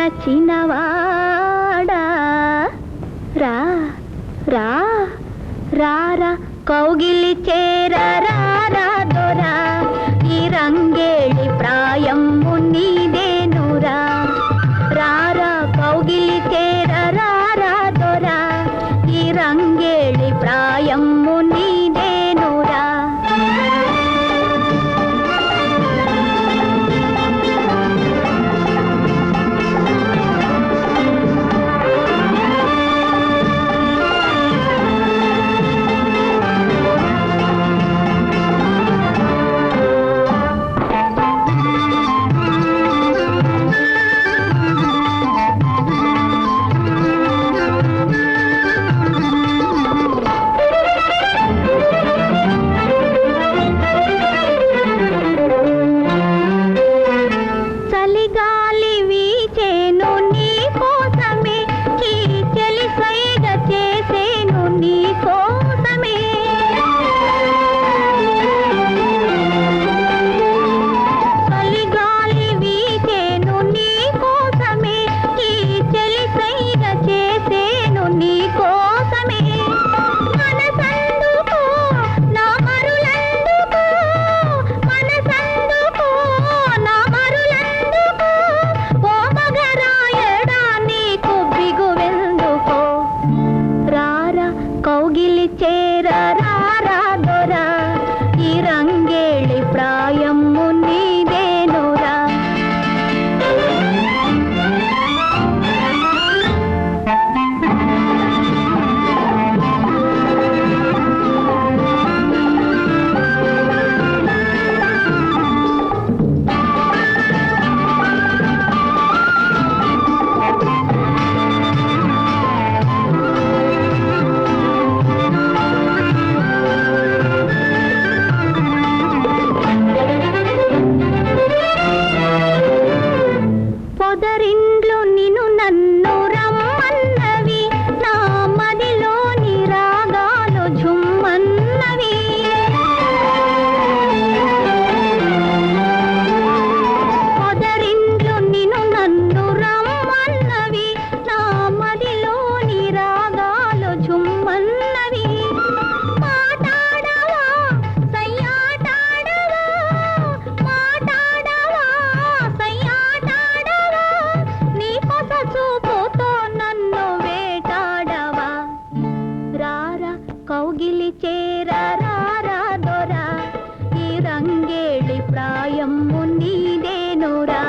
మరచినవాడా రా రా రారా కౌగిలి చేరరా దొరా ఈ రంగేళి ప్రాయము నీదేనురా రారా కౌగిలి చేరరా దొరా ఈ రంగేళి ప్రాయము నీదేనురా కౌగిలి చేరరా దొరా ఈ రంగేళి ప్రాయము నీదేనురా పొదరిండ్లు నిన్ను నన్ను రమ్మన్నవి నా మదిలోని రాగాలు ఝుమ్మన్నవి పొదరిండ్లు నిన్ను నన్ను రమ్మన్నవి నా మదిలోని రాగాలు ఝుమ్మన్నవి మాటాడవా సయ్యాటాడవా మాటాడవా సయ్యాటాడవా నీ కొస చూపుతో నన్ను వేటాడవా రారా కౌగిలి చేరరా దొరా ఈ రంగేళి ప్రాయము నీదేనురా